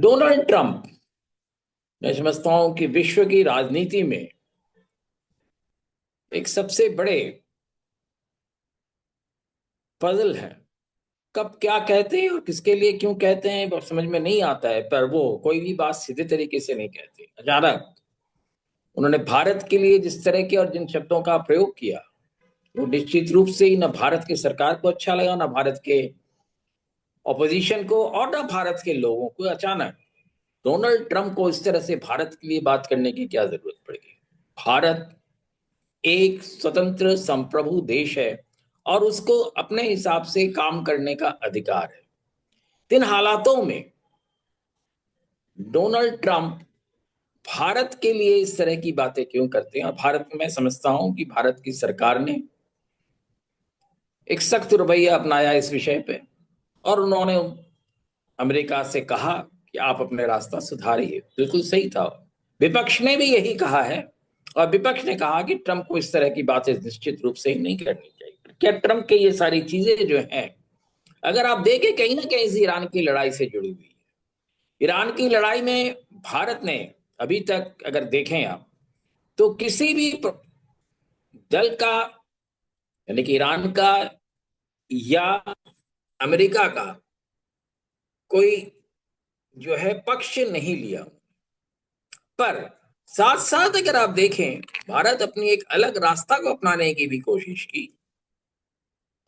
Donald Trump, मैं समझता हूं कि विश्व की राजनीति में एक सबसे बड़े पजल है। कब क्या कहते हैं और किसके लिए क्यों कहते हैं वो समझ में नहीं आता है, पर वो कोई भी बात सीधे तरीके से नहीं कहते। अचानक उन्होंने भारत के लिए जिस तरह के और जिन शब्दों का प्रयोग किया, वो निश्चित रूप से ही न भारत की सरकार को अच्छा लगा, न भारत के ऑपोजिशन को, और न भारत के लोगों को। अचानक डोनाल्ड ट्रंप को इस तरह से भारत के लिए बात करने की क्या जरूरत पड़ गई? भारत एक स्वतंत्र संप्रभु देश है और उसको अपने हिसाब से काम करने का अधिकार है। इन हालातों में डोनाल्ड ट्रंप भारत के लिए इस तरह की बातें क्यों करते हैं? और भारत में मैं समझता हूं कि भारत की सरकार ने एक सख्त रवैया अपनाया इस विषय पे, और उन्होंने अमेरिका से कहा कि आप अपने रास्ता सुधारिए। बिल्कुल सही था। विपक्ष ने भी यही कहा है, और विपक्ष ने कहा कि ट्रंप को इस तरह की बातें निश्चित रूप से ही नहीं करनी चाहिए। क्या ट्रंप के ये सारी चीजें जो हैं, अगर आप देखें, कहीं ना कहीं से ईरान की लड़ाई से जुड़ी हुई है। ईरान की लड़ाई में भारत ने अभी तक अगर देखें आप, तो किसी भी दल का, यानी कि ईरान का या अमेरिका का, कोई जो है पक्ष नहीं लिया। पर साथ साथ अगर आप देखें, भारत अपनी एक अलग रास्ता को अपनाने की भी कोशिश की।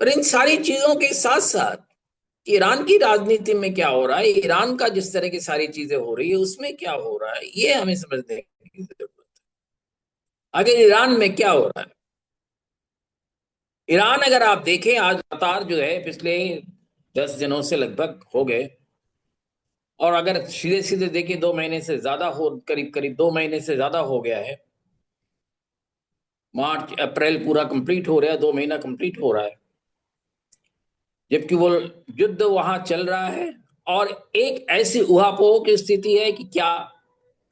पर इन सारी चीजों के साथ साथ ईरान की राजनीति में क्या हो रहा है, ईरान का जिस तरह की सारी चीजें हो रही है उसमें क्या हो रहा है, ये हमें समझने की जरूरत है। आगे ईरान में क्या हो रहा है? ईरान अगर आप देखें, आज लगातार जो है पिछले 10 दिनों से लगभग हो गए, और अगर सीधे सीधे देखिए 2 महीने से ज्यादा हो, करीब करीब 2 महीने से ज्यादा हो गया है। मार्च अप्रैल पूरा कंप्लीट हो रहा है, 2 महीना कंप्लीट हो रहा है, जबकि वो युद्ध वहां चल रहा है। और एक ऐसी उहापोह की स्थिति है कि क्या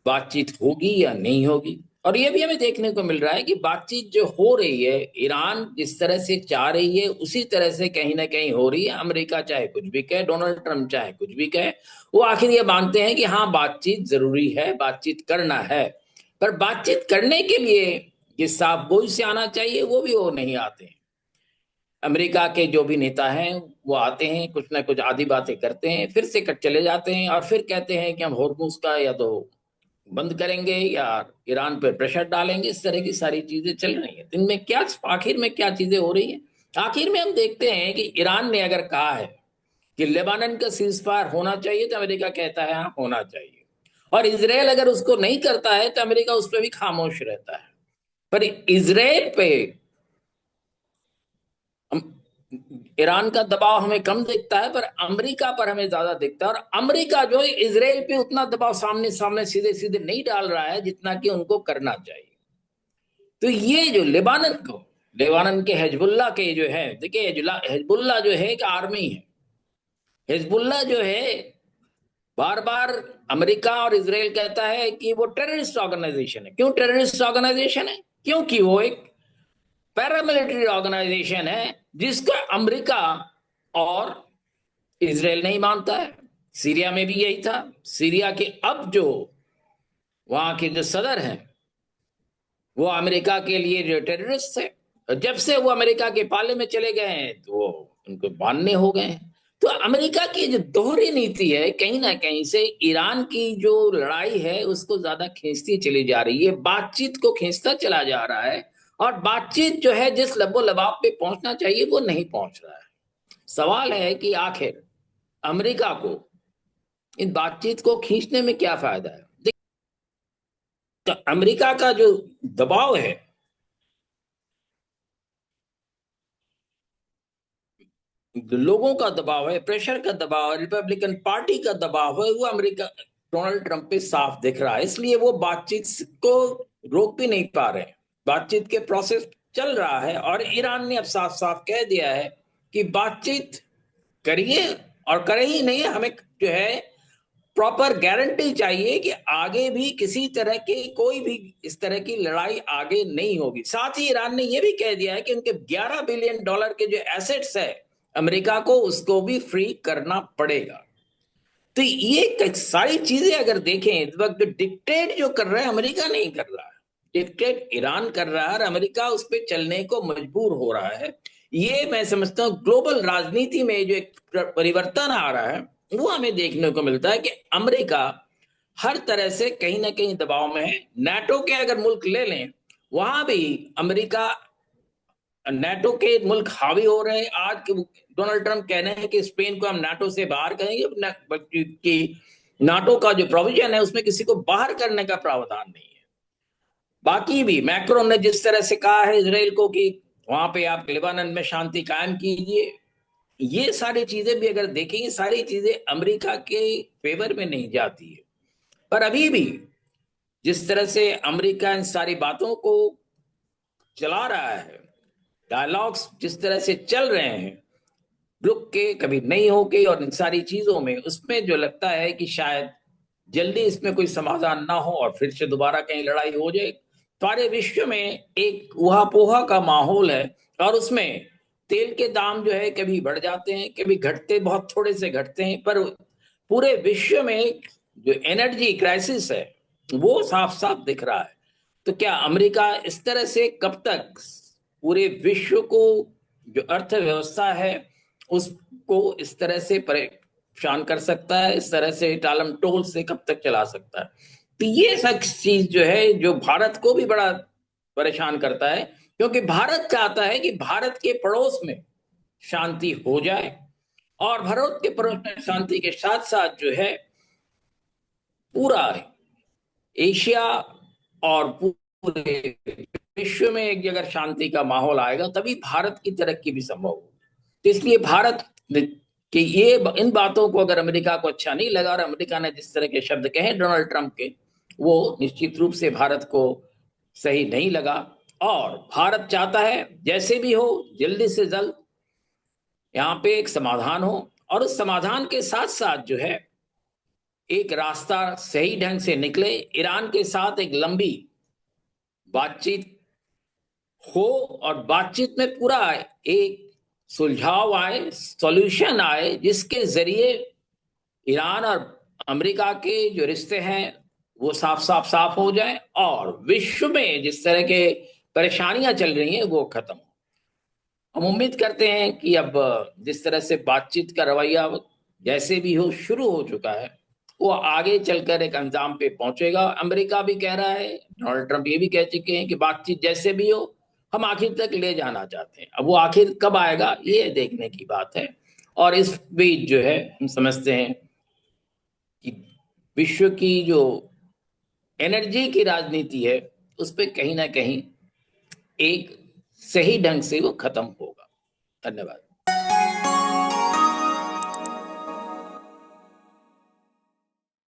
बातचीत होगी या नहीं होगी। और ये भी हमें देखने को मिल रहा है कि बातचीत जो हो रही है, ईरान जिस तरह से चाह रही है उसी तरह से कहीं ना कहीं हो रही है। अमेरिका चाहे कुछ भी कहे, डोनाल्ड ट्रंप चाहे कुछ भी कहे, वो आखिर ये मानते हैं कि हाँ, बातचीत जरूरी है, बातचीत करना है। पर बातचीत करने के लिए जिस साफ गोई से आना चाहिए, वो नहीं आते हैं। अमेरिका के जो भी नेता हैं वो आते हैं, कुछ ना कुछ आधी बातें करते हैं, फिर से कट चले जाते हैं, और फिर कहते हैं कि हम होर्मुज का या तो बंद करेंगे या ईरान पर प्रेशर डालेंगे। इस तरह की सारी चीजें चल रही हैं। इनमें क्या, आखिर में क्या चीजें हो रही हैं? आखिर में हम देखते हैं कि ईरान ने अगर कहा है कि लेबानन का सीज फायर होना चाहिए, तो अमेरिका कहता है हाँ, होना चाहिए। और इसराइल अगर उसको नहीं करता है तो अमेरिका उस पर भी खामोश रहता है। पर इसराइल पे ईरान का दबाव हमें कम दिखता है, पर अमेरिका पर हमें ज्यादा दिखता है। और अमेरिका जो है इसराइल पे उतना दबाव सामने सामने सीधे सीधे नहीं डाल रहा है जितना कि उनको करना चाहिए। तो ये जो लेबानन के हिजबुल्लाह के जो है, देखिए हिजबुल्लाह जो है एक आर्मी है। हिजबुल्लाह जो है, बार बार अमेरिका और इसराइल कहता है कि वो टेररिस्ट ऑर्गेनाइजेशन है। क्यों टेररिस्ट ऑर्गेनाइजेशन है? क्योंकि वो एक पैरामिलिट्री ऑर्गेनाइजेशन है जिसका अमेरिका और इसराइल नहीं मानता है। सीरिया में भी यही था। सीरिया के अब जो वहां के जो सदर हैं, वो अमेरिका के लिए जो टेररिस्ट थे, और जब से वो अमेरिका के पाले में चले गए हैं तो वो उनको मानने हो गए हैं। तो अमेरिका की जो दोहरी नीति है, कहीं ना कहीं से ईरान की जो लड़ाई है उसको ज्यादा खींचती चली जा रही है, बातचीत को खींचता चला जा रहा है। और बातचीत जो है जिस लबो लबाब पे पहुंचना चाहिए वो नहीं पहुंच रहा है। सवाल है कि आखिर अमेरिका को इन बातचीत को खींचने में क्या फायदा है? तो अमेरिका का जो दबाव है, लोगों का दबाव है, प्रेशर का दबाव है, रिपब्लिकन पार्टी का दबाव है, वो अमेरिका डोनाल्ड ट्रंप पे साफ दिख रहा है। इसलिए वो बातचीत को रोक भी नहीं पा रहे हैं। बातचीत के प्रोसेस चल रहा है, और ईरान ने अब साफ साफ कह दिया है कि बातचीत करिए, और करें ही नहीं, हमें जो है प्रॉपर गारंटी चाहिए कि आगे भी किसी तरह की कोई भी इस तरह की लड़ाई आगे नहीं होगी। साथ ही ईरान ने यह भी कह दिया है कि उनके $11 बिलियन के जो एसेट्स है अमेरिका को, उसको भी फ्री करना पड़ेगा। तो ये सारी चीजें अगर देखें इस वक्त, डिक्टेट जो कर रहा है अमेरिका नहीं कर रहा है, डिक्टेट ईरान कर रहा है और अमेरिका उस पर चलने को मजबूर हो रहा है। ये मैं समझता हूँ ग्लोबल राजनीति में जो एक परिवर्तन आ रहा है वो हमें देखने को मिलता है कि अमेरिका हर तरह से कहीं ना कहीं दबाव में है। नाटो के अगर मुल्क ले लें, वहां भी अमेरिका, नाटो के मुल्क हावी हो रहे हैं। आज के डोनाल्ड ट्रंप कह रहे हैं कि स्पेन को हम नाटो से बाहर करेंगे, कि नाटो का जो प्रोविजन है उसमें किसी को बाहर करने का प्रावधान नहीं है। बाकी भी मैक्रोन ने जिस तरह से कहा है इसराइल को कि वहां पे आप लेबानन में शांति कायम कीजिए, ये सारी चीजें भी अगर देखेंगे, सारी चीजें अमेरिका के फेवर में नहीं जाती है। पर अभी भी जिस तरह से अमेरिका इन सारी बातों को चला रहा है, डायलॉग्स जिस तरह से चल रहे हैं रुक के, कभी नहीं होके, और इन सारी चीजों में, उसमें जो लगता है कि शायद जल्दी इसमें कोई समाधान ना हो और फिर से दोबारा कहीं लड़ाई हो जाए। सारे विश्व में एक उहापोहा का माहौल है और उसमें तेल के दाम जो है कभी बढ़ जाते हैं, कभी घटते, बहुत थोड़े से घटते हैं, पर पूरे विश्व में जो एनर्जी क्राइसिस है वो साफ साफ दिख रहा है। तो क्या अमेरिका इस तरह से कब तक पूरे विश्व को, जो अर्थव्यवस्था है उसको इस तरह से परेशान कर सकता है, इस तरह से टालम टोल से कब तक चला सकता है? तो ये सब चीज जो है जो भारत को भी बड़ा परेशान करता है, क्योंकि भारत चाहता है कि भारत के पड़ोस में शांति हो जाए, और भारत के पड़ोस में शांति के साथ साथ जो है पूरा एशिया और पूरे विश्व में एक अगर शांति का माहौल आएगा तभी भारत की तरक्की भी संभव होगी। तो इसलिए भारत कि ये इन बातों को अगर अमेरिका को अच्छा नहीं लगा, और अमेरिका ने जिस तरह के शब्द कहे डोनाल्ड ट्रंप के, वो निश्चित रूप से भारत को सही नहीं लगा। और भारत चाहता है जैसे भी हो जल्दी से जल्द यहाँ पे एक समाधान हो, और उस समाधान के साथ साथ जो है एक रास्ता सही ढंग से निकले, ईरान के साथ एक लंबी बातचीत हो और बातचीत में पूरा एक सुलझाव आए, सॉल्यूशन आए, जिसके जरिए ईरान और अमेरिका के जो रिश्ते हैं वो साफ साफ साफ हो जाए और विश्व में जिस तरह के परेशानियां चल रही हैं वो खत्म हो। हम उम्मीद करते हैं कि अब जिस तरह से बातचीत का रवैया जैसे भी हो शुरू हो चुका है, वो आगे चलकर एक अंजाम पे पहुंचेगा। अमेरिका भी कह रहा है, डोनाल्ड ट्रंप ये भी कह चुके हैं कि बातचीत जैसे भी हो हम आखिर तक ले जाना चाहते हैं। अब वो आखिर कब आएगा ये देखने की बात है। और इस बीच जो है हम समझते हैं कि विश्व की जो एनर्जी की राजनीति है उस पर कहीं ना कहीं एक सही ढंग से वो खत्म होगा। धन्यवाद।